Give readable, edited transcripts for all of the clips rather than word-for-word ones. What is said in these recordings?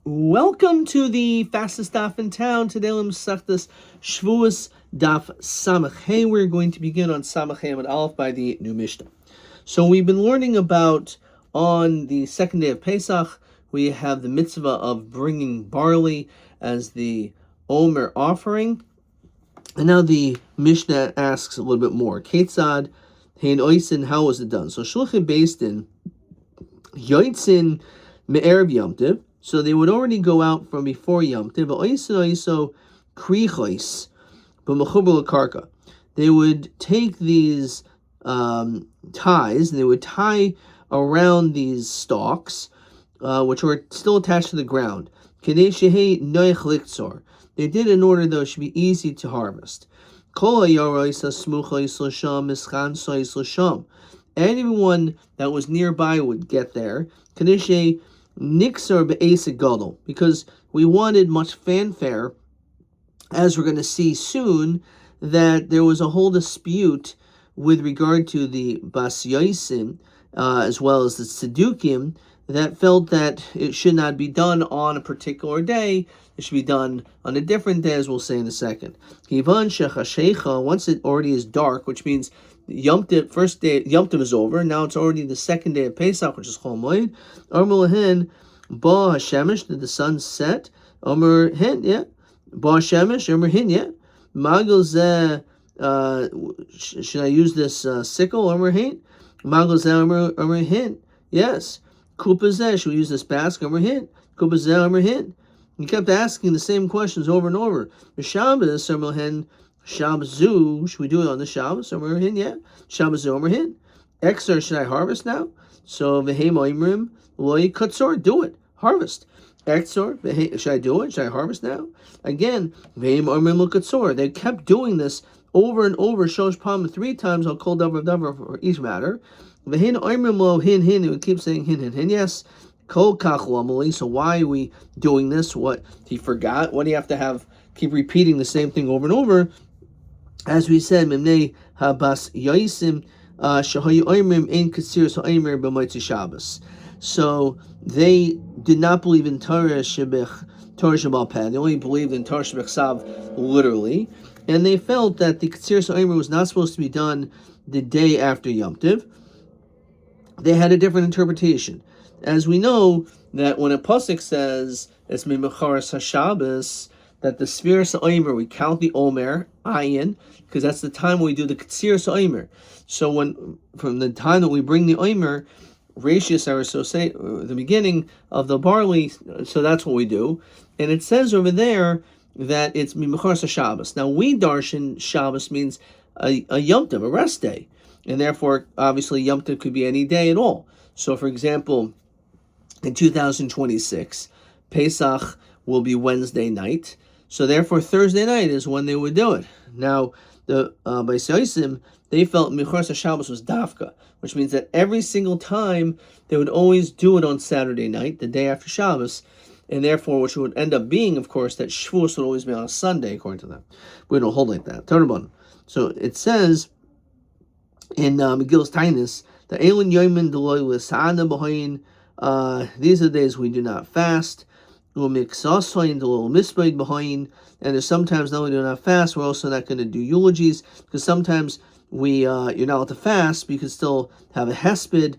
Welcome to the Fastest Daf In Town. Today, Fastest Shavuot Daf Samach Hey. We're going to begin on Samach Hey Amud Aleph by the new Mishnah. So we've been learning about on the second day of Pesach, we have the mitzvah of bringing barley as the Omer offering. And now the Mishnah asks a little bit more. Ketzad Hein Oisin, how was it done? So Shluchim based in Yoitzin Me'erev Yom Tov. So they would already go out from before Yom Tov. They would take these ties and they would tie around these stalks, which were still attached to the ground. They did it in order that it should be easy to harvest. Anyone that was nearby would get there. Nixar be'esek gadol, because we wanted much fanfare, as we're going to see soon, that there was a whole dispute with regard to the Bas Yosim, as well as the Tzedukim, that felt that it should not be done on a particular day. It should be done on a different day, as we'll say in a second. Once it already is dark, which means Yom Tov, first day Yom Tov is over. Now it's already the second day of Pesach, which is Chol Moed. Amar Lahen Ba Hashemesh, did the sun set? Amar Hin, yeah. Ba Hashemesh, Amar Hin, yeah. Magel Zeh, should I use this sickle? Amar Hin. Magel Zeh, Amar Hin, yes. Kupa Zeh, should we use this basket? Amar Hin. Kupa Zeh, Amar Hin. He kept asking the same questions over and over. The Shabbos, Amar Lahen. Shabzu, should we do it on the Shabbos? Omer hin, yeah. Shabbos Omer hin. Exer, should I harvest now? So v'heim oimrim loy kutzor, do it, harvest. Exor, should I do it? Should I harvest now? Again, v'heim oimrim lo kutzor. They kept doing this over and over. Shosh pam 3 times. I'll call davar for each matter. V'hein oimrim lo hin. They would keep saying hin. Yes. Kol kach lamali. So why are we doing this? What he forgot? What do you have to keep repeating the same thing over and over? As we said, Mimnei Habas Yoisim Shahayu Oimrim Ein Katsir Oimer B'Motzei Shabbos. So they did not believe in Torah Shabbal Peh. They only believed in Torah Shabbal Sav literally, and they felt that the Katsir Oimer was not supposed to be done the day after Yom Tov. They had a different interpretation. As we know that when a pasuk says it's Mimecharas HaShabbos, that the Sfiras Omer, we count the Omer, Ayin, because that's the time when we do the Katsiras Omer. So from the time that we bring the Omer, Rashis, the beginning of the barley, so that's what we do. And it says over there that it's Mimecharas Shabbos. Now we darshan Shabbos means a Yom Tov, a rest day. And therefore, obviously, Yom Tov could be any day at all. So for example, in 2026, Pesach will be Wednesday night. So therefore, Thursday night is when they would do it. Now, the Beis Yosim, they felt Mimecharas Shabbos was dafka, which means that every single time they would always do it on Saturday night, the day after Shabbos, and therefore, which would end up being, of course, that Shavuot would always be on a Sunday, according to them. We don't hold like that. Tarabon. So it says in Megillus Tainus that Elin Yoimin Deloy L'Sa'ana B'Hoyin. These are the days we do not fast. And there's sometimes not only do not fast, we're also not going to do eulogies, because sometimes you're not allowed to fast, but you can still have a hesped.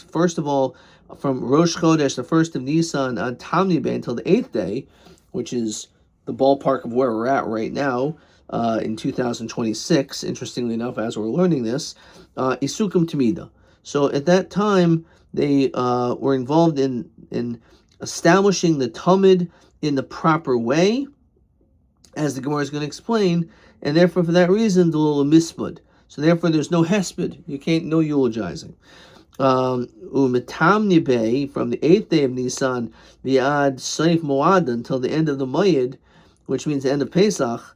First of all, from Rosh Chodesh, the first of Nisan, on Tamni Bay until the 8th day, which is the ballpark of where we're at right now, in 2026, interestingly enough, as we're learning this, Isukim Tamida. So at that time, they were involved in establishing the Talmud in the proper way, as the Gemara is going to explain, and therefore, for that reason, the little mispud. So therefore, there's no hesped. You can't, no eulogizing. Umetam Nibei, from the 8th day of Nisan, Viad Saif Moad, until the end of the Moed, which means the end of Pesach,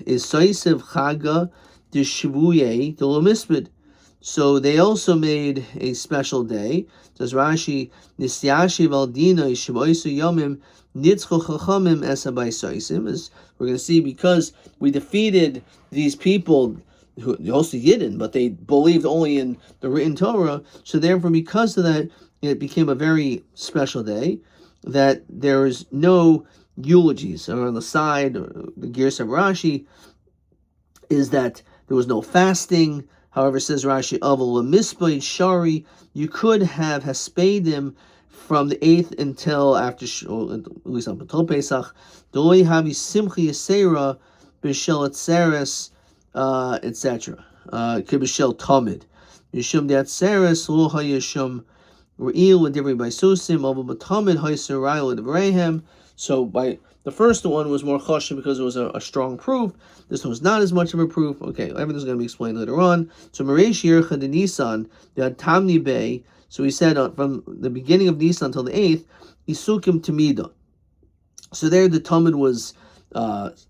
is Saisev Chaga de Shavuye, the little mispud. So they also made a special day. Says Rashi, Nisyashiv Aldina Shaboisu Yomim Nitzcho Chachamim Esabai. As we're going to see, because we defeated these people who also Yidden, but they believed only in the written Torah. So therefore, because of that, it became a very special day, that there is no eulogies. Or on the side, the Girs of Rashi is that there was no fasting. However, says Rashi, Aval Mispaid Shari, you could have Haspadim from the 8th until after, at least up until Pesach. Doi Havi Simchi Yisera, Bishel Atzeres, etc. Kibishel Tamid. Yishum de Atzeres, Lo Hayashum Re'il, Ladivri by Susim, Aval Batamid, Hayser Rail, Ladivrehem. So by the first one was more chashuv because it was a strong proof. This one was not as much of a proof. Okay, everything's going to be explained later on. So Mareish Yercha de Nisan, the Tamni Bay. So he said from the beginning of Nisan until the 8th, Isukim Tamida. So there the Talmud was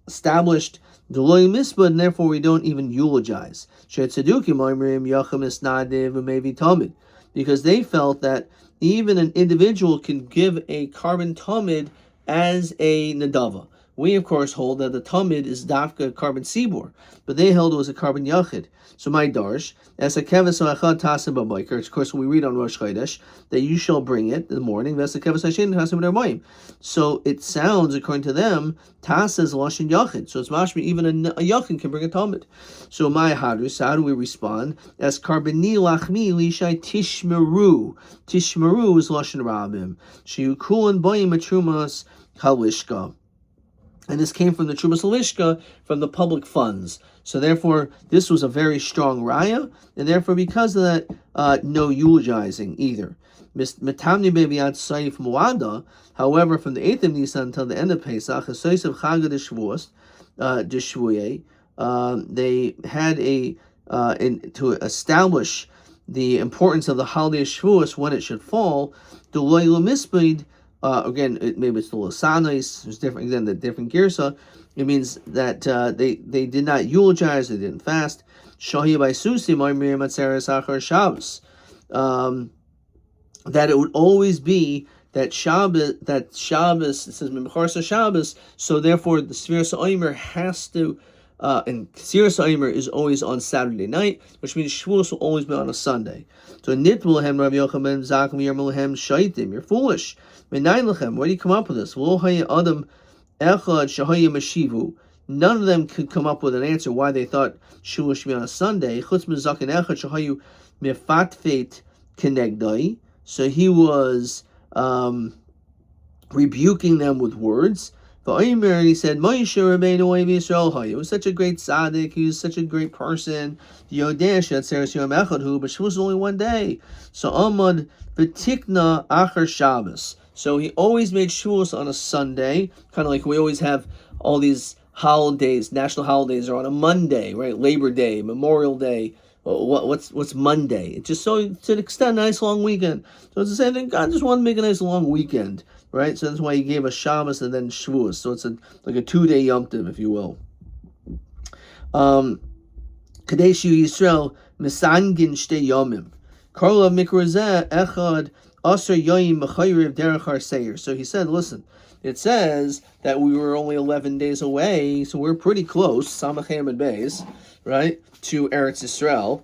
established, Deloy Misbah, and therefore we don't even eulogize. Shetzadukim Oimrim Yacham Isnadiv Umevi Talmud. Because they felt that even an individual can give a carbon Talmud as a nadava. We, of course, hold that the tamid is dafka carbon sibor, but they held it was a carbon yachid. So my darsh, as a keves ha'achad tasa b'bayker, of course, we read on Rosh Chodesh that you shall bring it in the morning. As a keves ha'shen tasa b'darmayim. So it sounds, according to them, tasa is lashon yachid. So it's mashmi even a yachid can bring a tamid. So my hadrus, how do we respond? As karbani lachmi lishai tishmeru. Tishmeru is lashon rabim. Sheyukulan bayim atrumas halishka. And this came from the Trumas Halishka, from the public funds. So therefore, this was a very strong raya, and therefore, because of that, no eulogizing either. Metamni be'viat saif muada. However, from the 8th of Nisan until the end of Pesach, a saif of Chagad Shvuye, they had to establish the importance of the holiday Shavuos when it should fall. The loyal mispid. Again, maybe it's the Losanis, there's different, again, the different Girsa. It means that they did not eulogize, they didn't fast. Shahi by Susi, Miriam Atzeres Achar Shabbos. That it would always be that Shabbos, it says Mimcharsa Shabbos, so therefore the Sfiras Omer has to, and Sfiras Omer is always on Saturday night, which means Shavuos will always be on a Sunday. So Nitwilhem Rav Yochanan Zakim Yermilhem Shaitim, you're foolish. Where do you come up with this? None of them could come up with an answer why they thought Shavuot should be on a Sunday. So he was rebuking them with words. And he said, Moshe Rabbeinu Yisrael, he was such a great tzaddik, he was such a great person. But Shavuot was only one day. So Amad v'tikna achar Shabbos. So he always made Shavuos on a Sunday, kind of like we always have all these holidays, national holidays are on a Monday, right? Labor Day, Memorial Day. What's Monday? It's just so to extend a nice long weekend. So it's the same thing. God just wanted to make a nice long weekend, right? So that's why he gave us Shabbos and then Shavuos. So it's like a 2-day Yom Tov, if you will. Kadeshu Yisrael Misangin Shtei Yomim. Karla Mikrazeh Echad. So he said, listen, it says that we were only 11 days away, so we're pretty close, Samachem Beis, right, to Eretz Yisrael.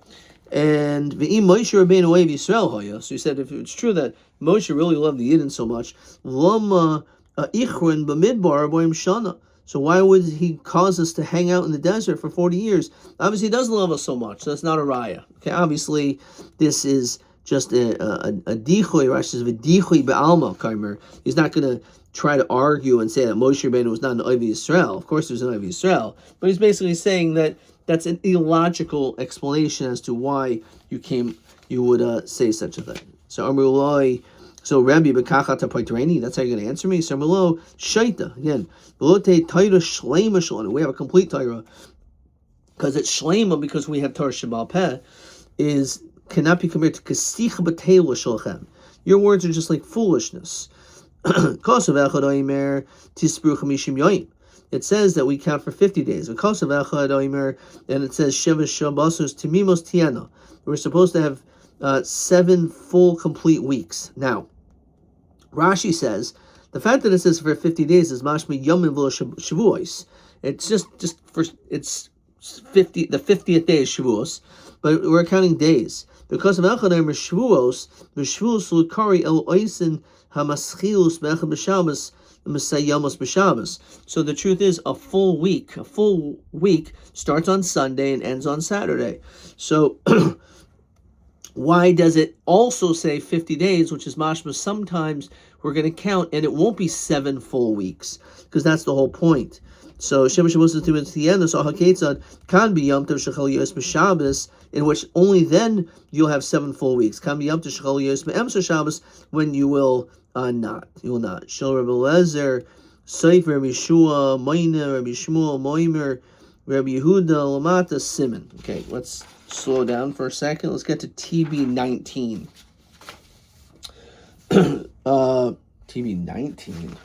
And Moshe Rabbeinu Ohev Yisrael, so he said, if it's true that Moshe really loved the Yidden so much, Lama Ichron B'midbar Boim Shana. So why would he cause us to hang out in the desert for 40 years? Obviously, he doesn't love us so much, so that's not a raya. Okay, obviously, this is just a dichoy, Rashi says, v'dichoy be'alma kaimer. He's not going to try to argue and say that Moshe Rabbeinu was not an Ohev Yisrael. Of course, he was an Ohev Yisrael, but he's basically saying that that's an illogical explanation as to why you would say such a thing. So Amrullah, so Rabbi Bekachat Paitereni, that's how you're going to answer me. So Amrullah Shaita again, Velote Torah Shleima Shalom. We have a complete Torah because it's Shleima because we have Torah Shabbal Peh is. Cannot be compared to kasich b'teila sholchem. Your words are just like foolishness. It says that we count for 50 days. And it says sheva shabbosos timimos tiana. We're supposed to have 7 full complete weeks. Now, Rashi says the fact that it says for 50 days is mashmi yomim v'lo shavuos. It's just for it's 50. The 50th day is Shavuos, but we're counting days. Because of Echad Omer Shavuos, Shavuos Lukari El Oisin Hamaschilus Be'echad B'Shabbos Mesayamos B'Shabbos. So the truth is, a full week starts on Sunday and ends on Saturday. So why does it also say 50 days, which is mashma? Sometimes we're going to count, and it won't be 7 full weeks, because that's the whole point. So Sheva Shavuos to the end, so Haketzad can be Yom Tov Shechal Yos B'Shabbos, in which only then you'll have 7 full weeks. Can be Yom Tov Shechal Yos B'Emser Shabbos, when you will not. You will not. Shel Rabbi Lezer, Seif Rabbi Yeshua, Moina, Rabbi Shmuel, Moimer, Rabbi Yehuda, Lamata, Simon. Okay, let's slow down for a second. Let's get to TB 19. TB 19.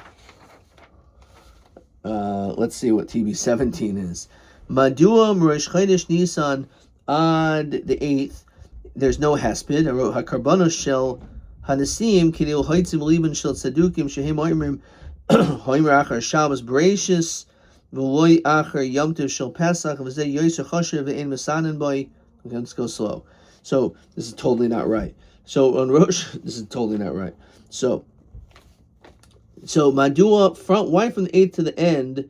Let's see what TB 17 is. Madua Rosh Chodesh Nisan on the 8th. There's no hesped. I wrote Hakarbanos Shel Hanasim Kidil Haitzim Liban Shel Tzadukim Shehem Oimrim Hoimer Achar Shabbos Bereshis V'loi Achar Yom Tov Shel Pesach V'zeh Yosef Choshev V'ein Mesanin Boy. Okay, let's go slow. So this is totally not right. So on Rosh, this is totally not right. So Madua front, why from the 8th to the end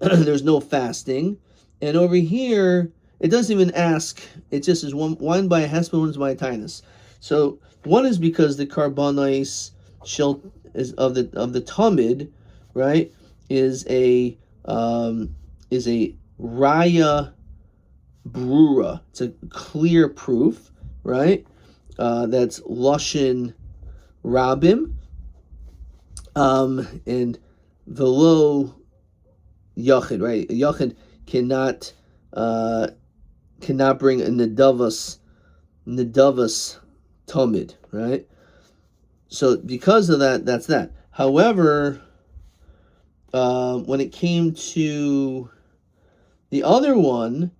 there's no fasting, and over here it doesn't even ask. It just is one by a hesped, one is by a tinus. So one is because the karbonos shel is of the tamid, right? Is a raya brura. It's a clear proof, right? That's lashon rabim, and velo yachid, right? A yachid cannot bring a nedavas tamid, right? So because of that, that's that. However, when it came to the other one,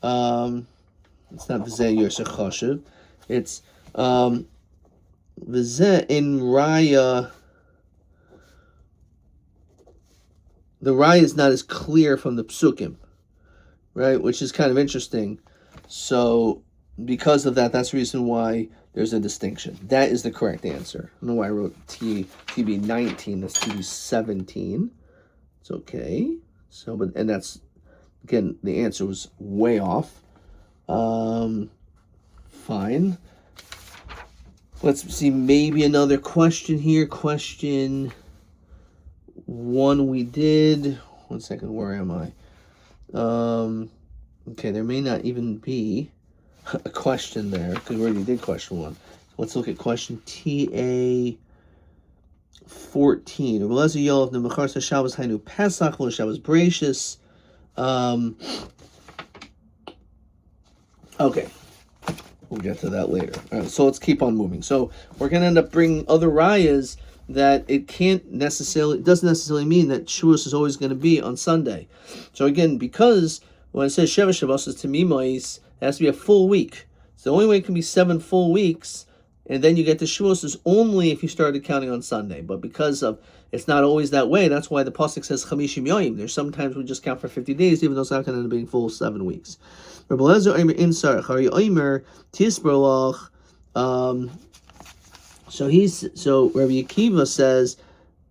it's not v'zeh yosef chashuv. It's v'zeh in raya. The raya is not as clear from the psukim, right? Which is kind of interesting. So because of that, that's the reason why there's a distinction. That is the correct answer. I don't know why I wrote TB 19. That's TB 17. It's okay. So, and that's, again, the answer was way off. Fine. Let's see, maybe another question here. Question 1 we did. 1 second, where am I? Okay, there may not even be a question there, because we already did question 1. Let's look at question TA 14. Okay, we'll get to that later. All right, so let's keep on moving. So we're going to end up bringing other rayas that it doesn't necessarily mean that Shavuos is always going to be on Sunday. So again, because when it says Sheva Shavuos is Tamimois, it has to be a full week. So the only way it can be 7 full weeks, and then you get to Shavuos is only if you started counting on Sunday. But because of it's not always that way, that's why the pasuk says Chamishim Yoyim. There's sometimes we just count for 50 days, even though it's not going to end up being full 7 weeks. Rabbi Lezer Omer Insar Chari Omer Tisberlach. So Rabbi Akiva says,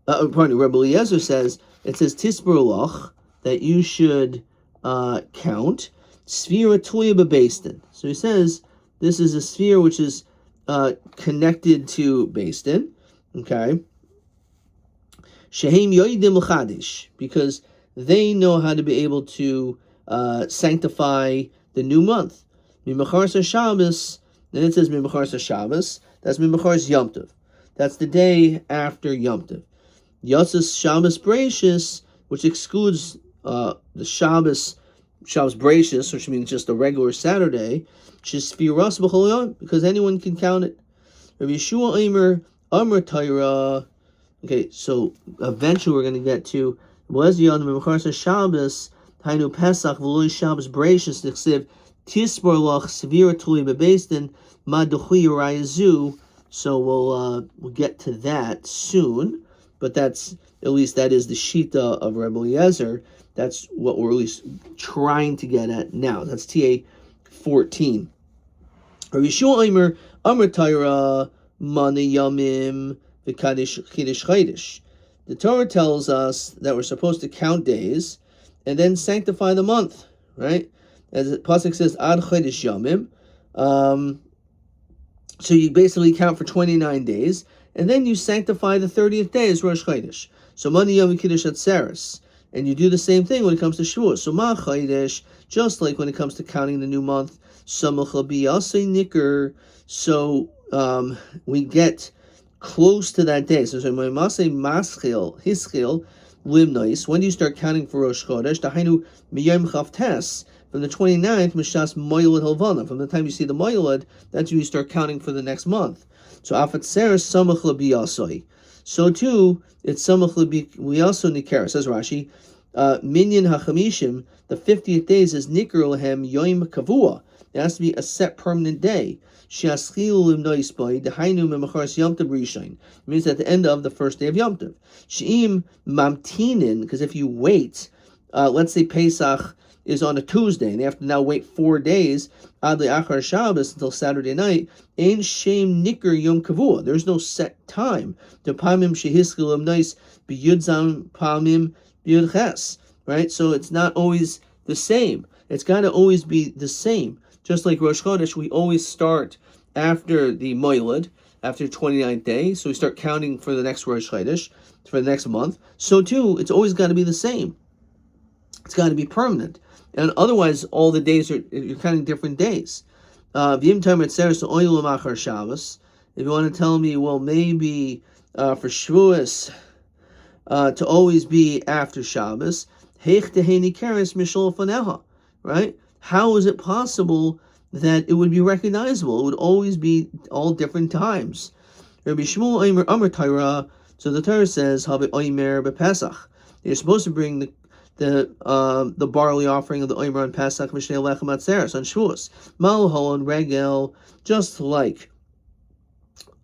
Rabbi Eliezer says, it says Tisberlach, that you should count Sfira Tuya Bebeistin. So he says this is a sphere which is connected to Beistin, okay? Shehem Yoidim L'Chadish, because they know how to be able to sanctify the new month. Mimachar Shabbos, then it says Mimachar Shabbos, that's Mimachar Yom Tov. That's the day after Yom Tov. Yotzes Shabbos Bereshis, which excludes the Shabbos Bereshis, which means just a regular Saturday, Sfiras B'chol Yom, because anyone can count it. Rabbi Yeshua Omer Amar Torah. Okay, so eventually we're going to get to B'lezion Mimachar Shabbos Hainu Pesach V'loi Shabbos Bereshis Nechsev Tisbar Lach Sevira Tuli Bebeistin Ma Duchui Rayazu. So we'll get to that soon, but that's at least that is the shita of Rabbi Eliezer. That's what we're at least trying to get at now. That's TA 14. Rabbi Yeshua Omer, Amar Torah, Mana Yamim, V'Kadish Kiddush Chaydish. The Torah tells us that we're supposed to count days and then sanctify the month, right? As the pasuk says, Ad Chaydish Yamim. So you basically count for 29 days, and then you sanctify the 30th day as Rosh Chodesh. So Mana Yom Kiddush Atzeres. And you do the same thing when it comes to Shavuot. So Ma Chodesh, just like when it comes to counting the new month, Samach B'Yasei Nicker. So we get close to that day. So Masei Maschil, Hischil, Limnois. When do you start counting for Rosh Chodesh? Dahainu Miyom Chavtes. From the 29th, Mishas Moilad Helvana. From the time you see the Moilad, that's when you start counting for the next month. So Afatzeres Samach B'Yasei. So too, it's Samach B'Yasei Nikera. Says Rashi, Minyan HaChamishim, the 50th days is Nikar Lehem Yom Kavua. It has to be a set permanent day. She'aschil Limnois B'Y Dehainu Memachars Yom Tov Rishon. It means at the end of the first day of Yom Tov. She'im Mamtinin, because if you wait, let's say Pesach is on a Tuesday, and they have to now wait 4 days, Ad Le'achar Shabbos, until Saturday night, Ein Shem Nikar Yom Kavua. There's no set time. To Pamim Shehiskil Limnois B'Yudzam Pamim B'Yud Ches. Right? So it's not always the same. It's got to always be the same. Just like Rosh Chodesh, we always start after the Moilad, after the 29th day, so we start counting for the next Rosh Chodesh, for the next month. So too, it's always got to be the same. It's got to be permanent. And otherwise, all the days you're counting different days. If you want to tell me, well, maybe for Shavuos, to always be after Shabbos, right? How is it possible that it would be recognizable? It would always be all different times. Rabbi Shmuel Amar Torah. So the Torah says, you're supposed to bring the barley offering of the Omer on Pesach, Mishnei Lechem Atzeres on Shavuos, Malho on Regel, just like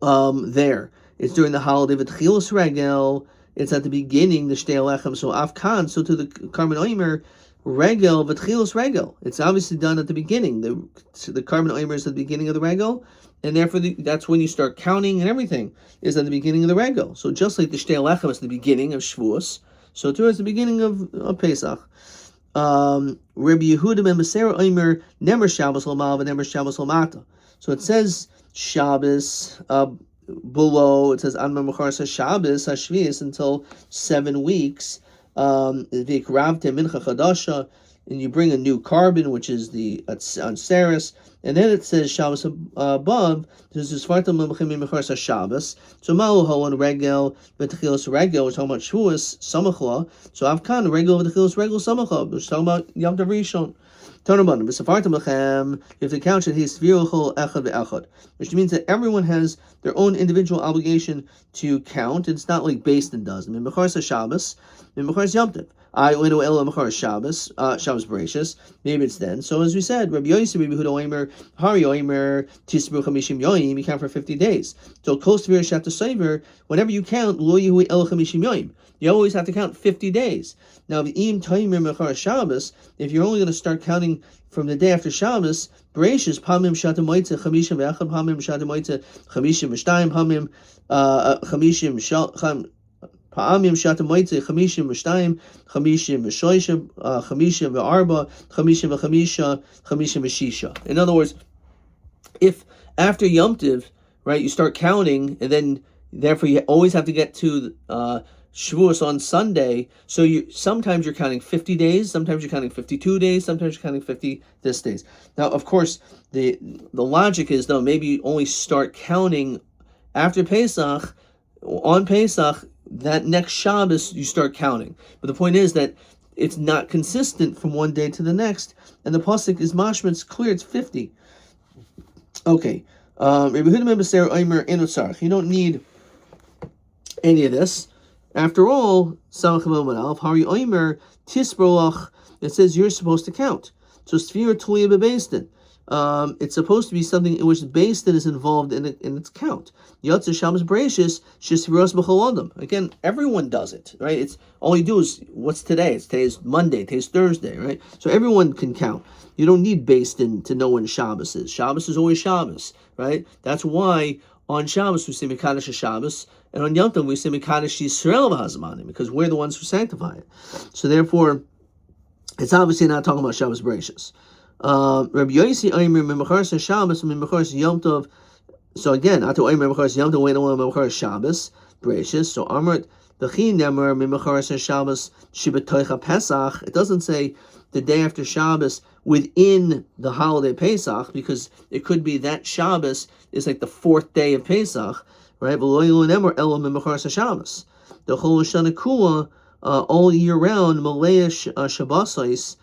there. It's during the holiday of Tchilas Regel. It's at the beginning, the Shtei Lechem. So Afkan, so to the Karban Omer, Regel, V'tchilas Regel. It's obviously done at the beginning. The Karban Omer is at the beginning of the Regel, and therefore that's when you start counting and everything is at the beginning of the Regel. So just like the Shtei Lechem is the beginning of Shavuos, so towards the beginning of Pesach. Rabbi Yehuda ben Beser Omer Nemer Shabbos L'mal v'Nemer Shabbos L'mata. So it says Shabbos below. It says Anma Mechar Shabbos Hashvius until 7 weeks. V'ikravte Mincha Chadasha, and you bring a new carbon, which is the Anseris, and then it says Shabbos above. This is Fartam Lemachim Mechar Shabbos. So Maluho and Regel V'Techilas Regel, we're talking about Shavuos Samachla. So Avkan Regel V'Techilas Regel Samachla, we're talking about Yom Tov Rishon. You have to count it, which means that everyone has their own individual obligation to count. It's not like Beis Din does. Shabbos, Shabbos, Shabbos Bereshis. Maybe it's then. So as we said, Rabbi Yosef, Rabbi Yehuda Omer, Hari Omer, Tisbru Chamishim Yoyim, you count for 50 days. So close to Shat Sever, whenever you count, Lo Yehu El Chamishim Yoyim, you always have to count 50 days. Now, if you're only going to start counting from the day after Shabbos, Bereshis, Pamim Shatam Moitze, Chamishim Ve'achad, Pamim Shatam Moitze, Chamishim V'shtayim, Pamim Chamishim Pa'amim Shatam Moitze, Chamishim V'shtayim, Chamishim V'shoishim, Chamishim V'arba, Chamishim V'chamisha, Chamishim V'shisha. In other words, if after Yom Tov, right, you start counting, and then therefore you always have to get to Shavuos on Sunday, so sometimes you're counting 50 days, sometimes you're counting 52 days, sometimes you're counting 50 this days. Now, of course, the logic is, though, maybe you only start counting after Pesach, on Pesach, that next Shabbos you start counting. But the point is that it's not consistent from one day to the next, and the pasuk is mashma, it's clear, it's 50. Okay, you don't need any of this. After all, it says you're supposed to count. So Sfira Tulia Bebeis Din. it's supposed to be something in which the Beis Din is involved in its count. Yotze Shabbos Bereishis Shisviros B'Chol. Again, everyone does it, right? It's all you do is what's today? Today's Monday, today's Thursday, right? So everyone can count. You don't need Beis Din to know when Shabbos is. Shabbos is always Shabbos, right? That's why on Shabbos we say Mekadosh Shabbos, and on Yom Tov we say Mekadosh Yisrael V'Hazmanim, because we're the ones who sanctify it. So therefore, it's obviously not talking about Shabbos Bereishis. Rabbi Yossi Aimer Memachars Shabbos Memachars Yom Tov. So again, Atu Aimer Memachars Yom Tov Wait on Memachars Shabbos Bereishis. So Amrit Bechin Nemer Memachars Shabbos Shibetoicha Pesach. It doesn't say the day after Shabbos within the holiday Pesach, because it could be that Shabbos is like the fourth day of Pesach, right? The Chol Shana Kula all year round Malaya Shabbosais.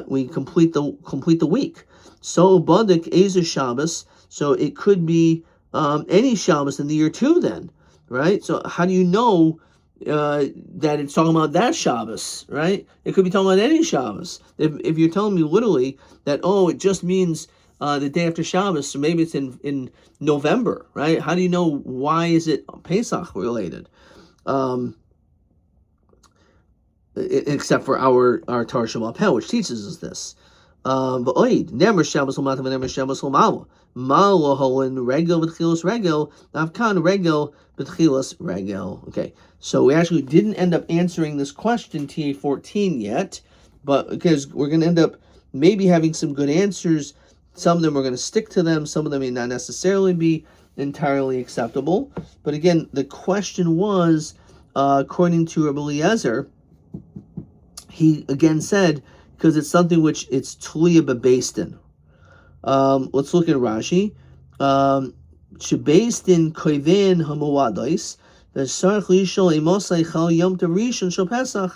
We complete the week. So Badik Ezer Shabbos. So it could be any Shabbos in the year too. Then, right? So how do you know that it's talking about that Shabbos, right? It could be talking about any Shabbos. If you're telling me literally that, it just means the day after Shabbos, so maybe it's in November, right? How do you know why is it Pesach related? Except for our Tar Shabbat Peh, which teaches us this. Nemer Shabbos L'mata v'nemer Shabbos L'mala. Malo holin regel b'tchilas regel. Navkan regel b'tchilas regel. Okay, so we actually didn't end up answering this question, TA 14 yet, but because we're going to end up maybe having some good answers. Some of them we're going to stick to them. Some of them may not necessarily be entirely acceptable. But again, the question was, according to Rabbi Eliezer, he again said, because it's something which it's Tuliya Bebeis Din. Let's look at Rashi. Shebeis Din koivin hamowados v'sarach lishol imosay chal yom tov rishon shel Pesach.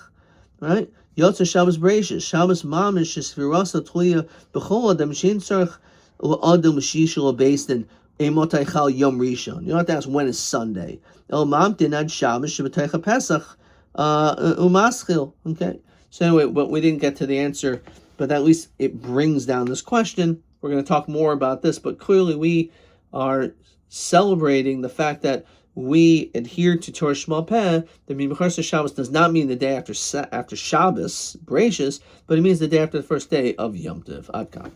Right? Yotze Shabbos Bereishis. Shabbos mamish shesvirasa Tuliya b'chol adam shein tzarach l'adam shishol Beis Din imotay chal yom rishon. You don't have to ask when is Sunday. El mamtin ad Shabbos shebetaycha Pesach umaschil. Okay. So anyway, but we didn't get to the answer, but at least it brings down this question. We're going to talk more about this, but clearly we are celebrating the fact that we adhere to Torah Shema Peh. The Mimachar Shabbos does not mean the day after Shabbos, Bereishis, but it means the day after the first day of Yom Tov. Ad kan.